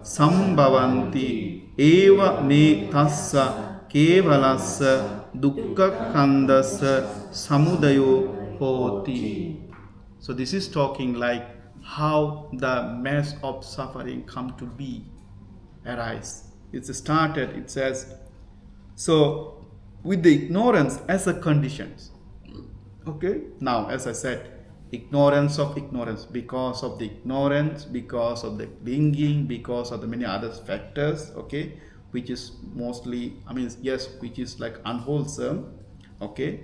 sambhavanti eva me tassa kevalassa dukkha kandassa samudayo hoti. So this is talking like how the mass of suffering come to be, arise. It's started, it says, so with the ignorance as a condition. Okay, now as I said, ignorance of ignorance, because of the ignorance, because of the clinging, because of the many other factors, okay, which is mostly, which is like unwholesome, okay,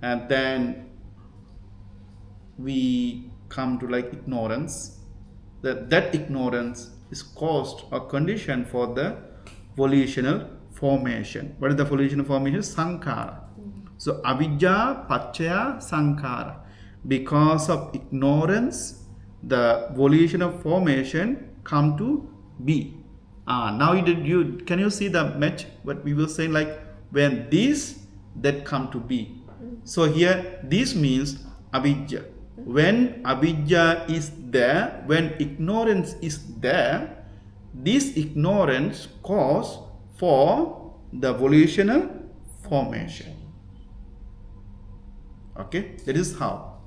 and then we come to like ignorance, that ignorance is caused or condition for the volitional formation. What is the volitional formation? Saṅkhārā. So Avijjāpaccayā saṅkhārā. Because of ignorance, the volitional formation come to be. Now can you see the match? What we will say, like when this, that come to be. So here this means avijjā. When avijjā is there, when ignorance is there, this ignorance cause for the volitional formation. Okay, that is how.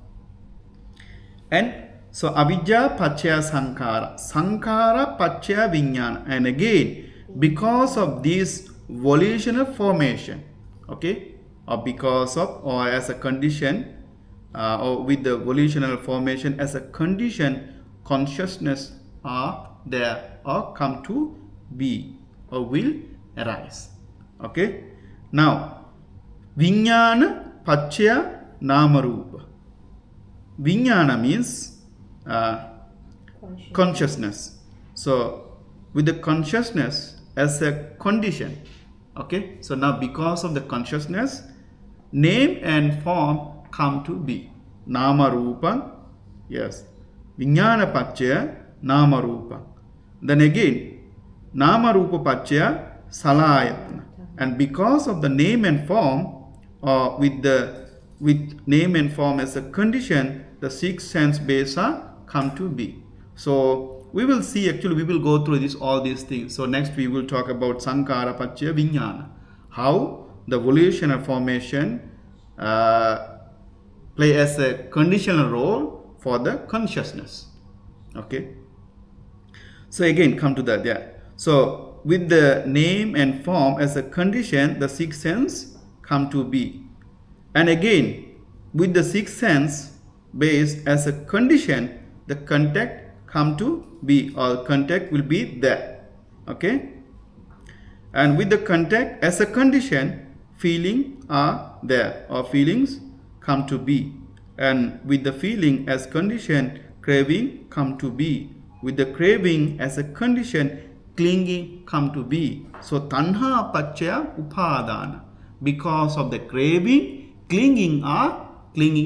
And so Avijjāpaccayā saṅkhārā, saṅkhārā paccaya vijñāna, and again because of this volitional formation, okay, or because of, or as a condition, or with the volitional formation as a condition, consciousness are there or come to be or will arise. Okay, now vijñāna paccaya nāma-rūpa. Vijñāna means consciousness. So with the consciousness as a condition, okay, so now because of the consciousness, name and form come to be. Nama-rūpa, yes, vijñāna-paccaya nama-rūpa. Then again, nama-rūpa paccaya salayatana. And because of the name and form, with name and form as a condition, the six sense base come to be. So we will see, actually we will go through all these things. So next we will talk about saṅkhārā paccaya vijñāna, how the volitional formation play as a conditional role for the consciousness. Okay, so again come to that. Yeah, so with the name and form as a condition, the six sense come to be. And again, with the sixth sense base as a condition, the contact come to be, or contact will be there. Okay, and with the contact as a condition, feeling are there, or feelings come to be. And with the feeling as condition, craving come to be. With the craving as a condition, clinging come to be. So tanha paccaya upādāna. Because of the craving, clinging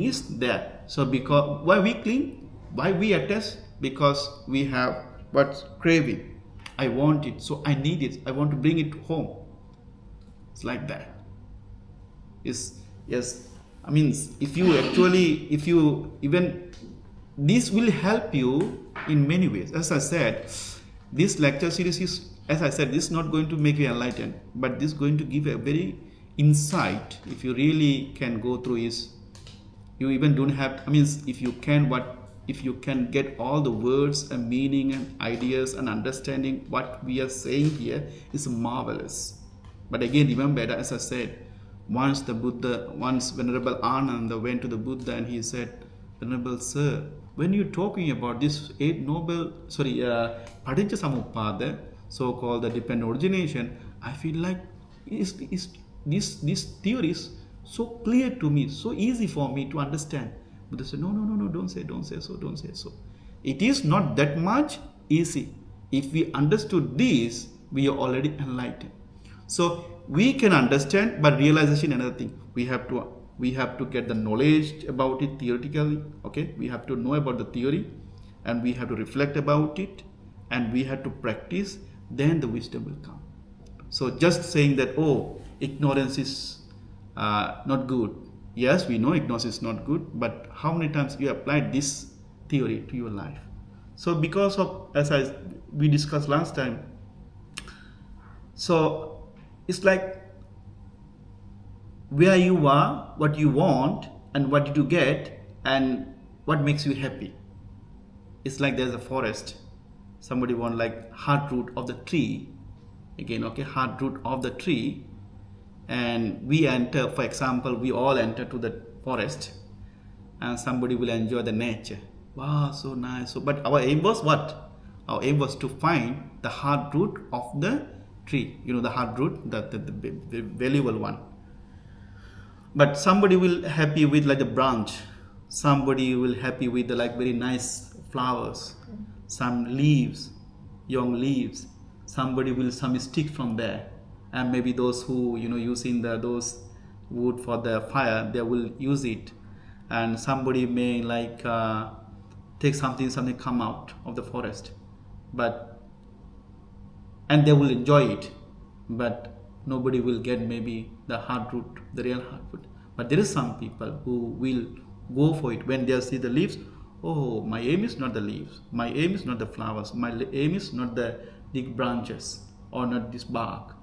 is there. So because why we cling, why we attach? Because we have what's craving. I want it, so I need it. I want to bring it home. It's like that. Yes. If you even this will help you in many ways. As I said, this lecture series is, as I said, this is not going to make you enlightened, but this is going to give a very insight. If you really can go through is, you even don't have, if you can get all the words and meaning and ideas and understanding what we are saying here is marvelous. But again, remember that, as I said, once Venerable Ananda went to the Buddha and he said, Venerable Sir, when you're talking about this Paṭiccasamuppāda, so-called the dependent origination, I feel like this theory is so clear to me, so easy for me to understand. Buddha said, no, don't say so. It is not that much easy. If we understood this, we are already enlightened. So we can understand, but realization another thing. We have to get the knowledge about it theoretically. Okay, we have to know about the theory, and we have to reflect about it, and we have to practice. Then the wisdom will come. So just saying that, ignorance is not good. Yes, we know ignorance is not good, but how many times you applied this theory to your life? So because of, we discussed last time, so it's like where you are, what you want, and what did you get, and what makes you happy. It's like there's a forest. Somebody want like hard root of the tree. Again, okay, hard root of the tree. And we enter, for example, we all enter to the forest, and somebody will enjoy the nature. Wow, so nice. So, but our aim was what? Our aim was to find the hard root of the tree. You know, the hard root, the valuable one. But somebody will happy with like the branch. Somebody will happy with the like very nice flowers, some leaves, young leaves. Somebody will some stick from there, and maybe those who using those wood for the fire, they will use it. And somebody may like take something come out of the forest, and they will enjoy it, but nobody will get maybe the hard root, the real hard root. But there is some people who will go for it when they see the leaves. Oh, my aim is not the leaves, my aim is not the flowers, my aim is not the big branches or not this bark,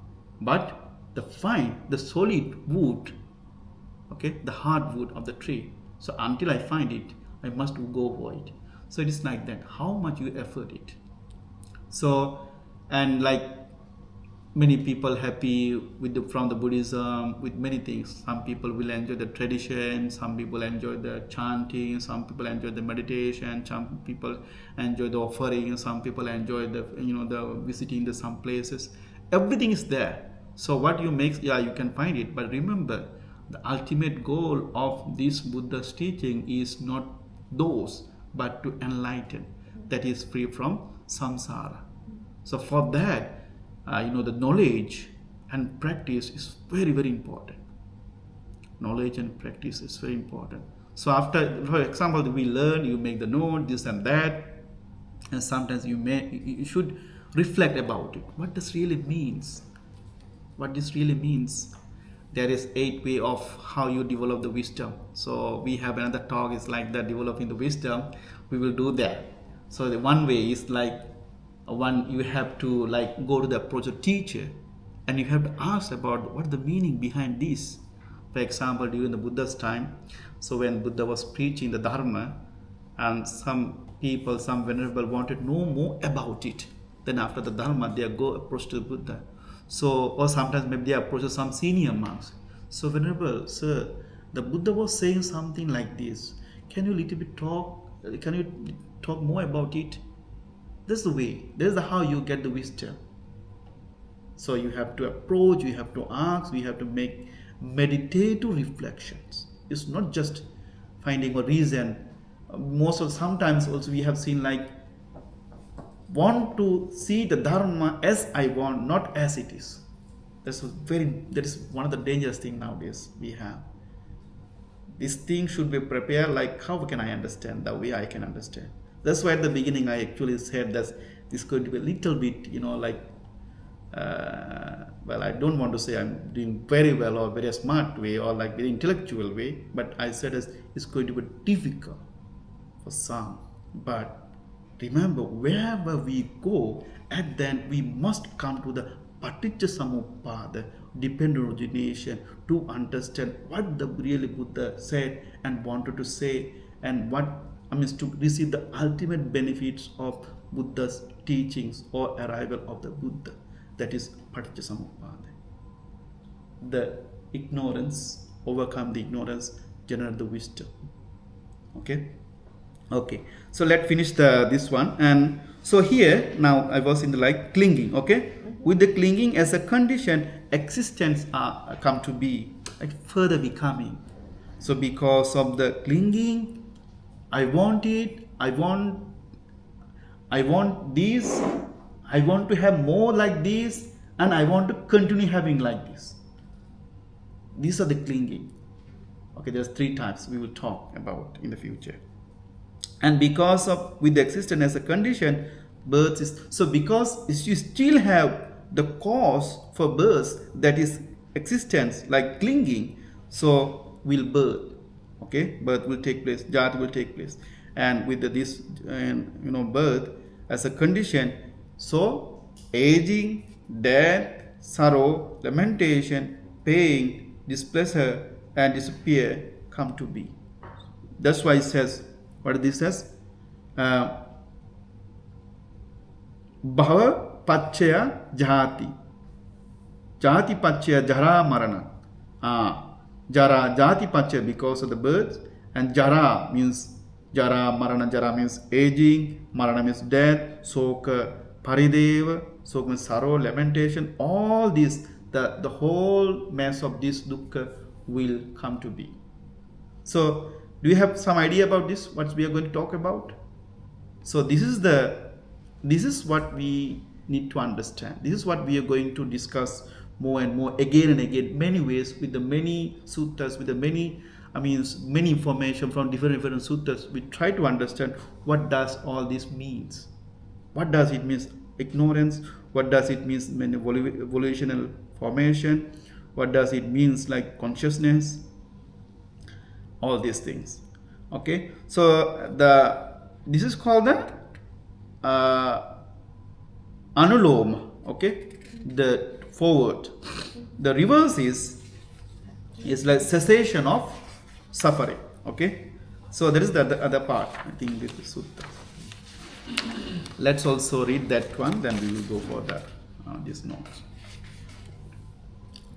but the solid wood, okay, the hard wood of the tree. So until I find it, I must go for it. So it is like that, how much you effort it. So, and like many people happy with from the Buddhism, with many things. Some people will enjoy the tradition, some people enjoy the chanting, some people enjoy the meditation, some people enjoy the offering, some people enjoy the the visiting the some places. Everything is there. So what you make, you can find it. But remember, the ultimate goal of this Buddha's teaching is not those, but to enlighten, that is free from samsara. So for that, the knowledge and practice is very, very important. Knowledge and practice is very important. So after, for example, we learn, you make the note, this and that, and sometimes you should reflect about it. What this really means? What this really means? There is 8 ways of how you develop the wisdom. So we have another talk is like that, developing the wisdom. We will do that. So the one way is like you have to like go to the approach of teacher, and you have to ask about what the meaning behind this. For example, during the Buddha's time, so when Buddha was preaching the Dharma, and some people, some venerable wanted to know more about it, then after the Dharma they go approach to the Buddha. So, or sometimes maybe they approach some senior monks. So, venerable sir, the Buddha was saying something like this. Can you little bit talk? Can you talk more about it? This is the way. This is how you get the wisdom. So you have to approach, you have to ask, you have to make meditative reflections. It's not just finding a reason. Sometimes also we have seen like want to see the Dharma as I want, not as it is. That is one of the dangerous things nowadays we have. This thing should be prepared like, how can I understand the way I can understand? That's why at the beginning I actually said that this is going to be a little bit, I don't want to say I'm doing very well or very smart way or like very intellectual way, but I said it's going to be difficult for some. But remember, wherever we go, at then we must come to the Paṭiccasamuppāda, dependent origination, to understand what the really Buddha said and wanted to say, and to receive the ultimate benefits of Buddha's teachings or arrival of the Buddha. That is Paṭiccasamuppāda. The ignorance, overcome the ignorance, generate the wisdom. Okay. So let's finish this one. And so here now I was in the like clinging. Okay. With the clinging as a condition, existence come to be, like further becoming. So because of the clinging, I want it, I want this, I want to have more like this, and I want to continue having like this. These are the clinging. Okay, there's 3 types we will talk about in the future. And because of with the existence as a condition, birth is, so because you still have the cause for birth, that is existence, like clinging, so will birth. Okay, birth will take place, jati will take place. and with this birth as a condition, so aging, death, sorrow, lamentation, pain, displeasure and disappear come to be. That's why it says, what this says? Bhava Paccaya Jati. Jati Paccaya Jara Marana. Jara, Jati Paccaya because of the birth, and Jara means Jara, Marana. Jara means aging, Marana means death, Soka, Parideva, Soka means sorrow, lamentation. All this, the whole mass of this dukkha will come to be. So, do you have some idea about this? What we are going to talk about? So, this is what we need to understand. This is what we are going to discuss more and more, again and again, many ways, with the many suttas, with the many information from different suttas. We try to understand what does all this means. What does it mean ignorance? What does it mean volitional formation? What does it means like consciousness? All these things. Okay, so this is called the anuloma. Okay, the forward. The reverse is like cessation of suffering. Okay, so that is the other part. I think this is sutta. Let's also read that one, then we will go for that these notes.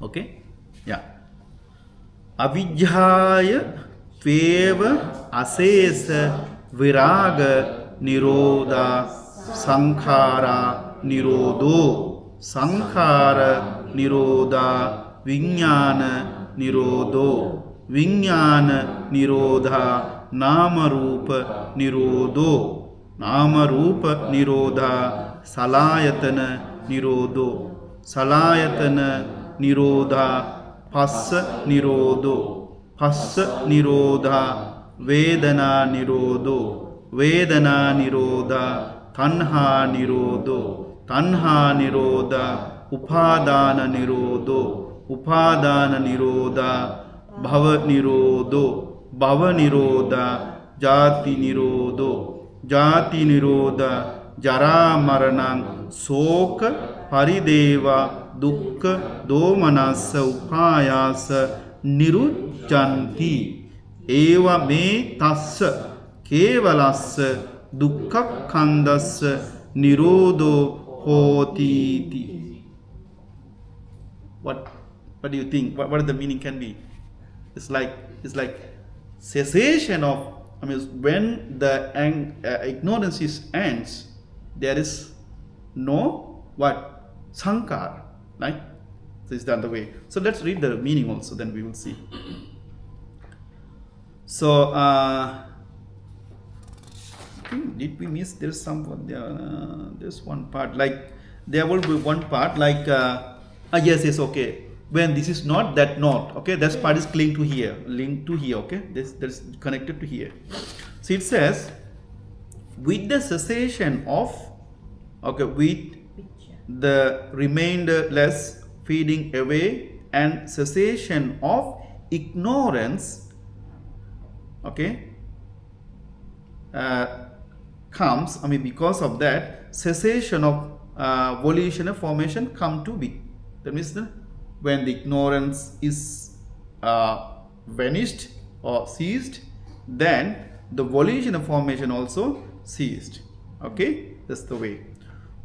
Okay, yeah. Avijjāya asesa viraga nirodha saṅkhārā nirodho saṅkhāra nirodha vijñāna nirodho vijñāna nirodha nama rupa nirodho nama rupa nirodha salayatana nirodho salayatana nirodha passa nirodho passa nirodha vedana nirodho vedana nirodha tanha nirodho tanha nirodha upadana nirodho upadana nirodha bhava nirodho bhava nirodha jati nirodho jati nirodha jara maranam soka parideva dukkha domanassa upāyasa nirujjanti eva me tassa kevalassa dukkha khandassa nirodho hoti. What do you think? What the meaning can be? It's like cessation of, when the ignorance ends, there is no sankhāra, right? So it's the other way. So let's read the meaning also, then we will see. So did we miss? There's there's one part, like there will be one part like yes, okay. When this is not, that not, okay, that part is linked to here, okay, that's connected to here. So it says, with the cessation of, okay, with the remainderless fading away and cessation of ignorance, okay, comes, because of that, cessation of volitional formation come to be. That means when the ignorance is vanished or ceased, then the volitional formation also ceased. Okay, that's the way.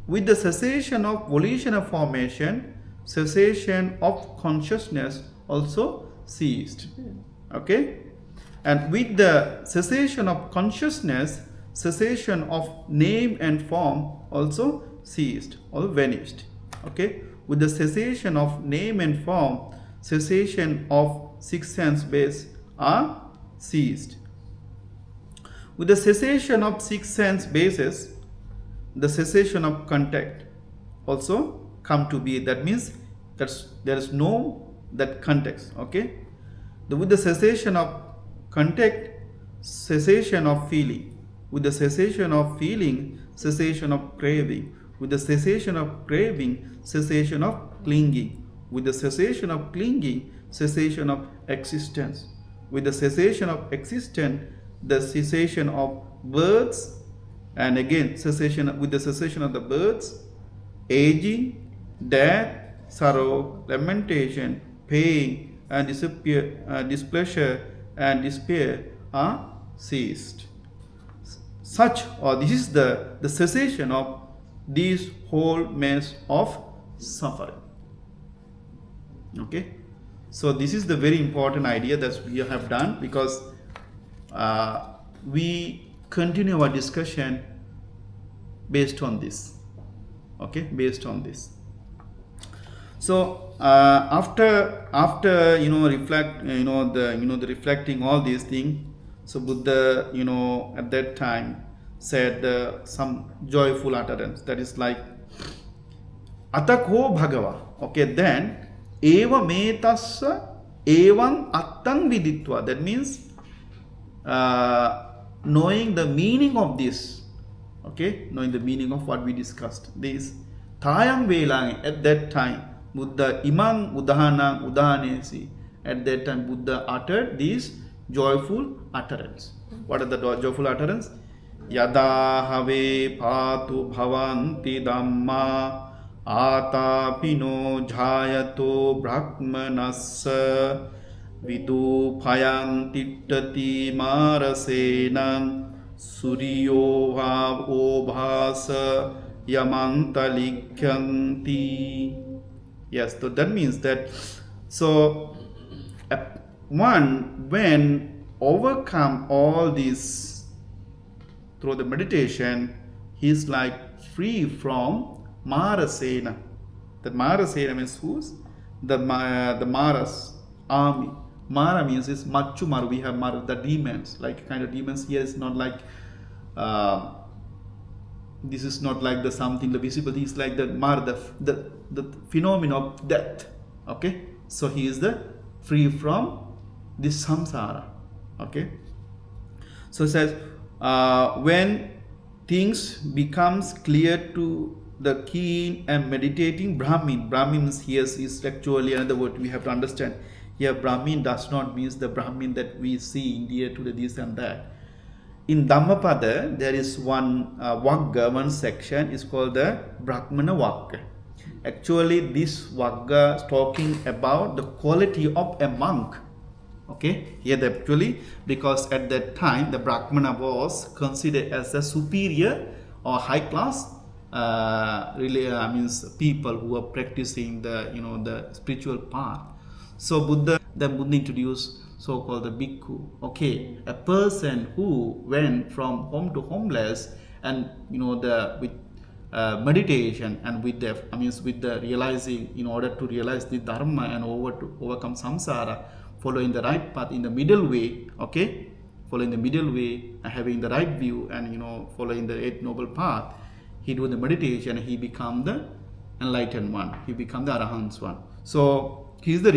With the cessation of volitional formation, cessation of consciousness also ceased. Okay, and with the cessation of consciousness, cessation of name and form also ceased or vanished. Okay, with the cessation of name and form, cessation of six sense base are ceased. With the cessation of six sense bases, the cessation of contact also come to be. That means that there is no that context. Okay, with the cessation of contact, cessation of feeling. With the cessation of feeling, cessation of craving. With the cessation of craving, cessation of clinging. With the cessation of clinging, cessation of existence. With the cessation of existence, the cessation of births, and again cessation with the cessation of the births, aging, death, sorrow, lamentation, pain, and displeasure and despair are ceased. Such, or this is the cessation of this whole mess of suffering. Okay, so this is the very important idea that we have done, because we continue our discussion based on this. Okay, based on this. So after the reflecting all these things, so Buddha at that time said some joyful utterance, that is like Atako Bhagava. Okay, then eva metassa evam attang viditva, that means knowing the meaning of this, okay, knowing the meaning of what we discussed, this Tayang Velang, at that time Buddha imang udahana udahanesi, at that time Buddha uttered this joyful utterance. What are the joyful utterance? Yada have patu bhavanti dhamma atapino jhayato brahmanassa vidu phayang tittati marasenam suryo obhasa yamantalikhyanti. Yes, so that means that, so one, when overcome all this through the meditation, he is like free from Marasena. That Marasena means who's? The Maras army. Mara means is Machu Mara. We have Mara, the demons, like kind of demons here is not like this is not like the something the visible. He is like the Mara, the phenomenon of death. Okay, so he is the free from this samsara. Okay, so it says when things becomes clear to the keen and meditating Brahmin. Brahmin here is actually another word we have to understand. Here Brahmin does not mean the Brahmin that we see in India today, this and that. In Dhammapada there is one Vagga, one section is called the Brahmana Vagga. Actually this Vagga is talking about the quality of a monk. Okay, here actually, because at that time the Brahmana was considered as a superior or high class means people who are practicing the the spiritual path. So Buddha introduced so-called the bhikkhu. Okay, a person who went from home to homeless, and with meditation and with the with the realizing, in order to realize the dharma and overcome samsara, following the right path in the middle way. Okay, following the middle way, having the right view, and following the Eight Noble Path, he do the meditation, he become the enlightened one, he become the Arahant's one. So he is the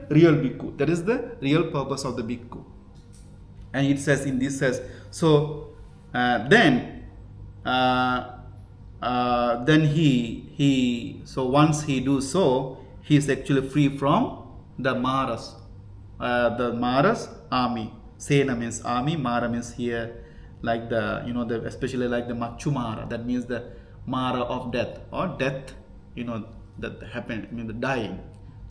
real bhikkhu. That is the real purpose of the bhikkhu. And it says in this says, so then he so once he do so, he is actually free from the Maras. The Maras army. Sena means army, Mara means here like the especially like the Machu Mara, that means the Mara of death, or death that happened, the dying.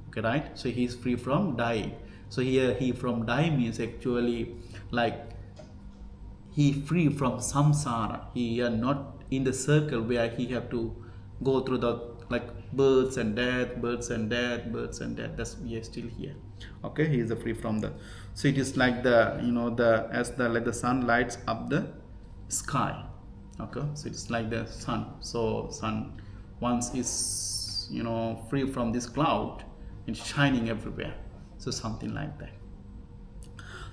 Okay, right? So he is free from dying. So here he from dying means actually like he free from samsara. He are not in the circle where he have to go through the like births and death. That's we are still here. Okay, he is free from the. So it is like the like the sun lights up the sky. Okay, so it's like the sun. So sun once is free from this cloud, it's shining everywhere. So something like that.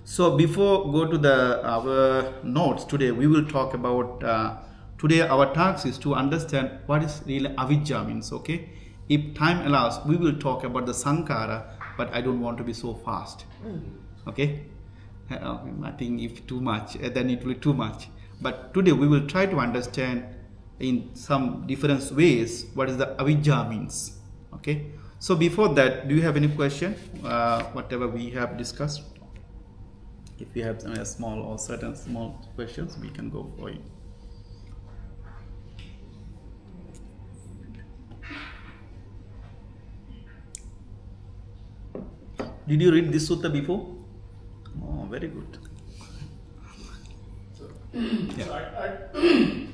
So before go to our notes today, we will talk about today our task is to understand what is really avijjā means. Okay, if time allows, we will talk about the saṅkhārā, but I don't want to be so fast. Okay, I think if too much, then it will be too much. But today we will try to understand in some different ways what is the avijjā means. Okay, so before that, do you have any question? Whatever we have discussed. If you have some small or certain small questions, we can go for it. Did you read this sutta before? Oh, very good. So,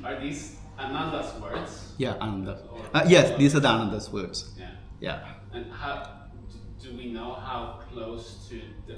are these Ananda's words? Yeah, Ananda. Yes, these are the Ananda's words. Yeah. Yeah. And how do we know how close to the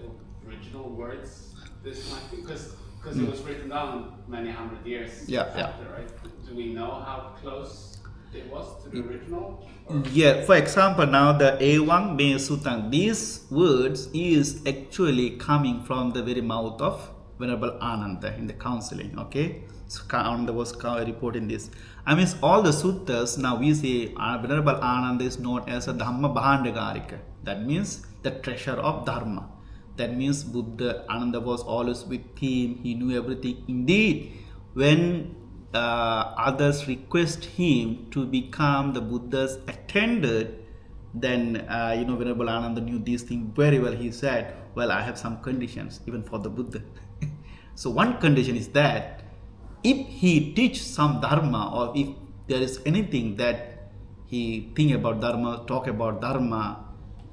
original words this might be? Because it was written down many hundred years after, right? Do we know how close it was to the original? Or? Yeah, for example, now the Ewang Me Sutang, these words is actually coming from the very mouth of Venerable Ananda in the counseling, okay? So Ananda was reporting this. I mean, all the suttas, now we say Venerable Ananda is known as a Dhamma Bhandagarika. That means the treasure of Dharma. That means Buddha, Ananda was always with him, he knew everything. Indeed, when others request him to become the Buddha's attendant, then Venerable Ananda knew these things very well. He said, well, I have some conditions even for the Buddha. So one condition is that if he teach some Dharma, or if there is anything that he think about Dharma, talk about Dharma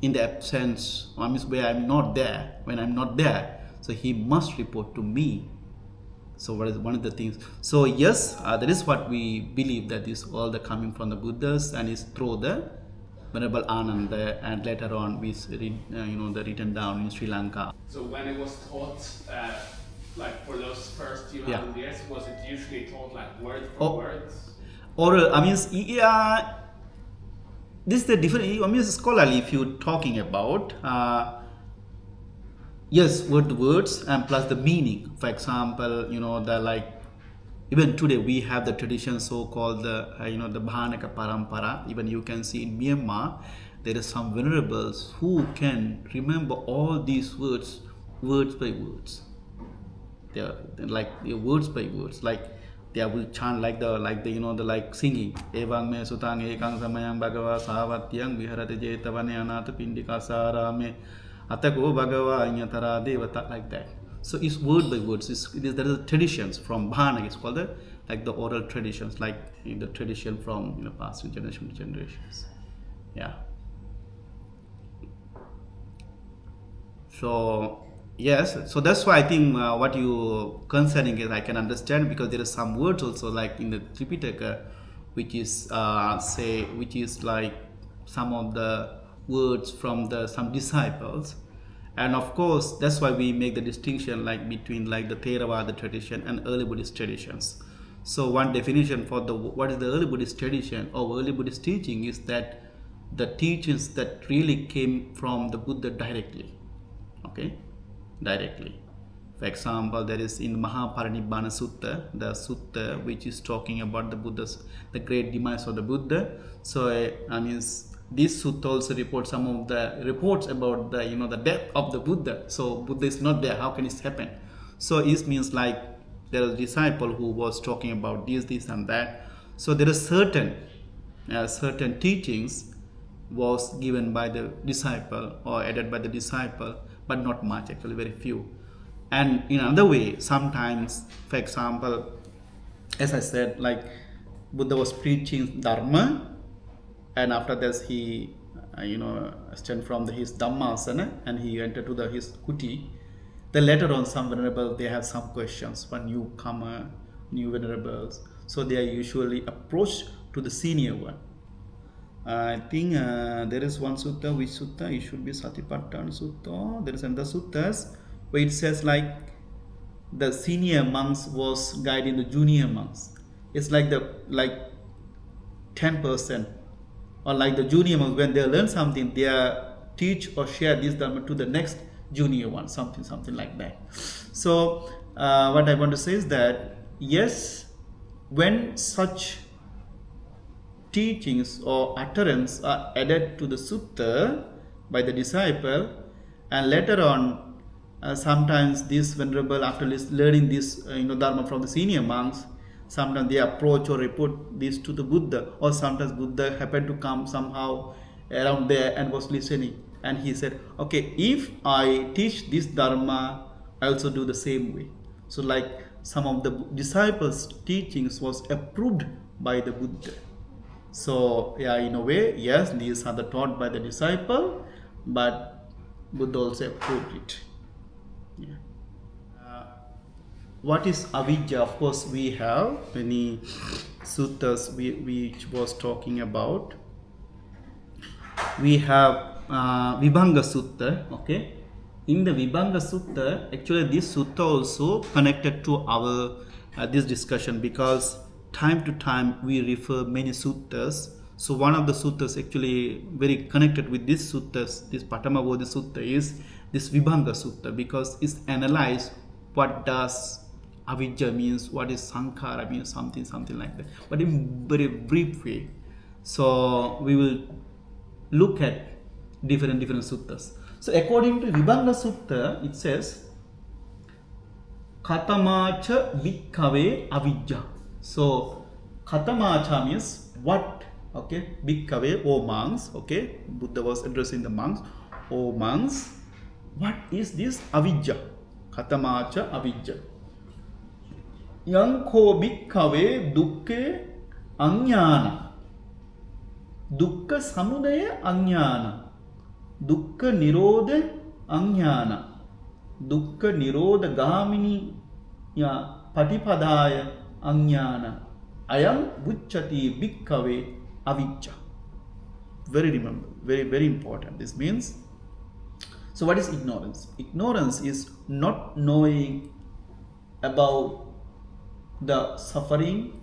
in the absence, I mean where I'm not there, when I'm not there, so he must report to me. So what is one of the things? So yes, that is what we believe, that is all the coming from the Buddhas and is through the Venerable Ananda, and later on we read, the written down in Sri Lanka. So when it was taught, like for those first few hundred years, was it usually taught like word for word? Or I mean, this is the different. I mean, scholarly, if you're talking about. Yes, words and plus the meaning. For example, the like even today we have the tradition so-called the the Bhanaka Parampara. Even you can see in Myanmar there is some venerables who can remember all these words by words. They're like words by words. Like they will chant like the singing. Evang me sutang ekang samayang bhagava savatyang viharate jetavane anata Paṭiccasamuppāda me Atako Bhagava Anyatara Devata, like that. So it's word by words. There is traditions from Bhana. It's called the oral traditions, like in the tradition from past generation to generations. Yeah. So yes, so that's why I think what you concerning is I can understand, because there are some words also like in the Tripitaka, which is which is like some of the words from some disciples, and of course that's why we make the distinction like between like the Theravada tradition and early Buddhist traditions. So one definition for what is the early Buddhist tradition or early Buddhist teaching is that the teachings that really came from the Buddha directly, okay, directly. For example, there is in Mahaparinibbana Sutta, the sutta which is talking about the great demise of the Buddha. So I mean, this sutta also reports some of the reports about the death of the Buddha. So Buddha is not there. How can this happen? So it means like there is a disciple who was talking about this and that. So there are certain teachings was given by the disciple or added by the disciple, but not much, actually very few. And in another way, sometimes, for example, as I said, like Buddha was preaching Dharma, and after this he stand from his Dhammasana and he entered to his kuti. Then later on, some venerable, they have some questions for newcomer, new venerables, so they are usually approached to the senior one. I think there is one sutta, which sutta? It should be Satipatthana Sutta. There is another suttas where it says like the senior monks was guiding the junior monks. It's like 10%, or like the junior monks, when they learn something, they teach or share this dharma to the next junior one, something like that. So what I want to say is that yes, when such teachings or utterance are added to the sutta by the disciple, and later on sometimes this venerable, after learning this dharma from the senior monks, sometimes they approach or report this to the Buddha, or sometimes Buddha happened to come somehow around there and was listening, and he said, okay, if I teach this dharma I also do the same way. So like some of the disciples' teachings was approved by the Buddha. So yeah, in a way, yes, these are the taught by the disciple, but Buddha also approved it. Yeah. What is avijjā? Of course, we have many suttas which was talking about. We have Vibhanga Sutta, okay. In the Vibhanga Sutta, actually this sutta also connected to our this discussion, because time to time we refer many suttas. So one of the suttas actually very connected with this suttas, this Paṭamabodhi Sutta, is this Vibhanga Sutta, because it's analyzed what does avijjā means, what is saṅkhārā means, something like that, but in very brief way. So we will look at different suttas. So according to Vibhanga Sutta, it says Katamacha bhikkave avijjā. So Katamacha means what, okay, bhikkave, O monks, okay, Buddha was addressing the monks, O monks, what is this avijjā? Katamacha avijjā. Yankho bhikkave dukke aññāna. Dukkha samudaya aññāna. Dukkha nirodha aññāna. Dukkha nirodha gamini ya patipadaya aññāna. Ayam vucchati bhikkave avijjā. Very important. This means, so what is ignorance? Ignorance is not knowing about the suffering,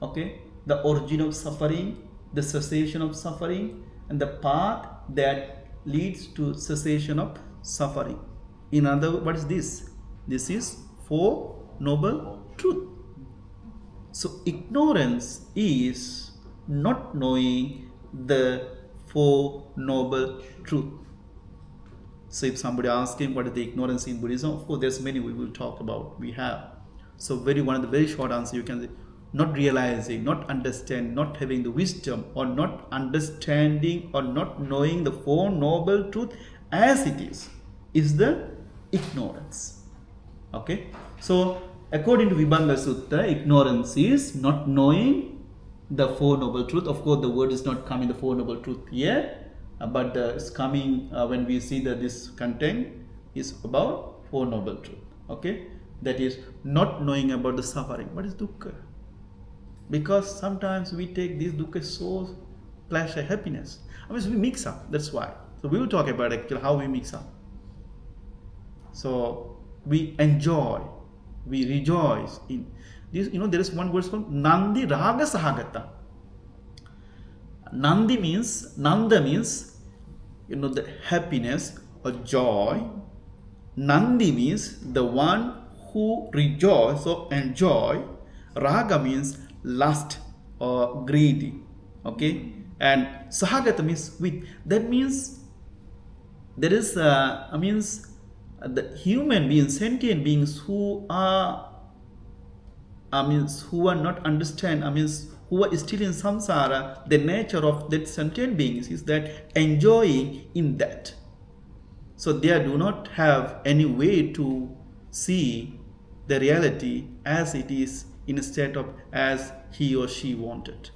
okay, the origin of suffering, the cessation of suffering, and the path that leads to cessation of suffering. In other words, what is this? This is Four Noble Truth. So ignorance is not knowing the Four Noble Truth. So if somebody asks him what is the ignorance in Buddhism, of course there's many we will talk about, we have. So one of the very short answer you can say, not realizing, not understanding, not having the wisdom, or not understanding or not knowing the Four Noble Truth as it is the ignorance. Okay. So according to Vibhanga Sutta, ignorance is not knowing the Four Noble Truth. Of course, the word is not coming the Four Noble Truth here, but it's coming when we see that this content is about Four Noble Truth. Okay. That is not knowing about the suffering. What is dukkha? Because sometimes we take this dukkha so pleasure, happiness. I mean, we mix up. That's why. So we will talk about actually how we mix up. So we enjoy, we rejoice in this. You know, there is one word called Nandi Raga Sahagata. Nanda means, you know, the happiness or joy. Nandi means the one who rejoice or enjoy. Raga means lust or greedy. Okay, and Sahagata means with. That means there is the human beings, sentient beings who are not understand, who are still in samsara. The nature of that sentient beings is that enjoying in that. So they do not have any way to see the reality as it is, in a state of as he or she wanted.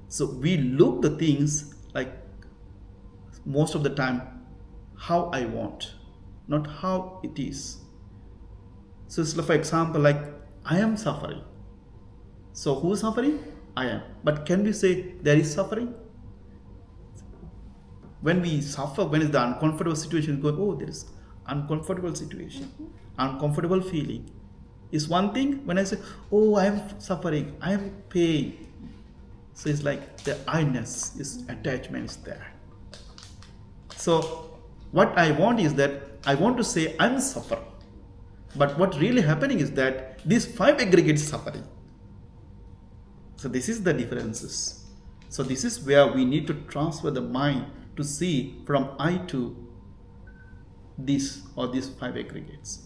So we look the things like most of the time how I want, not how it is. So for example, like I am suffering. So who is suffering? I am. But can we say there is suffering? When we suffer, when is the uncomfortable situation going, oh, there is uncomfortable situation, uncomfortable feeling. Is one thing. When I say, oh, I am suffering, I am pain. So it's like the I-ness, is attachment is there. So what I want is that I want to say I'm suffering. But what really happening is that these five aggregates suffering. So this is the differences. So this is where we need to transfer the mind to see from I to this or these five aggregates.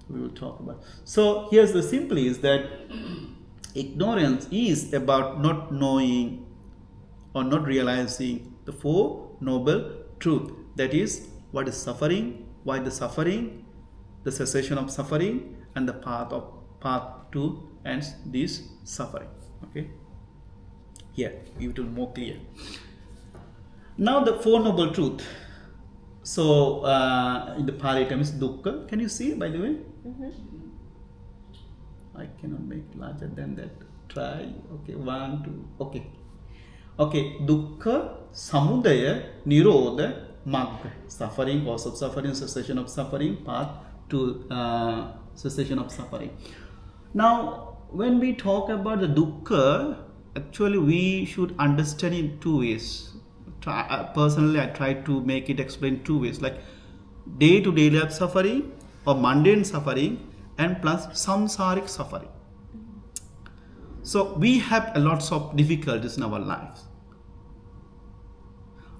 We will talk about. So here's the simple is that ignorance is about not knowing or not realizing the Four Noble Truth. That is, what is suffering, why the suffering, the cessation of suffering, and the path to ends this suffering. Okay. Here, it will be more clear. Now the Four Noble Truth. So in the Pali term is dukkha. Can you see, by the way? I cannot make larger than that. Try. Okay, 1, 2. Okay. Okay, dukkha, samudaya, nirodha, magga. Suffering, cause of suffering, cessation of suffering, path to cessation of suffering. Now, when we talk about the dukkha, actually we should understand in two ways. Personally, I try to make it explain two ways, like day-to-day life suffering or mundane suffering and plus samsaric suffering. So we have a lots of difficulties in our lives.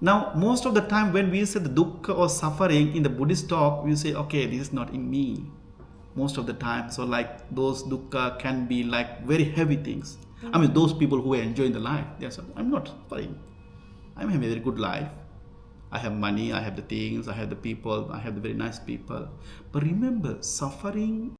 Now, most of the time when we say the dukkha or suffering in the Buddhist talk, we say, okay, this is not in me. Most of the time, so like those dukkha can be like very heavy things. I mean, those people who are enjoying the life, they say, I'm not suffering. I'm having a very good life. I have money, I have the things, I have the people, I have the very nice people. But remember, suffering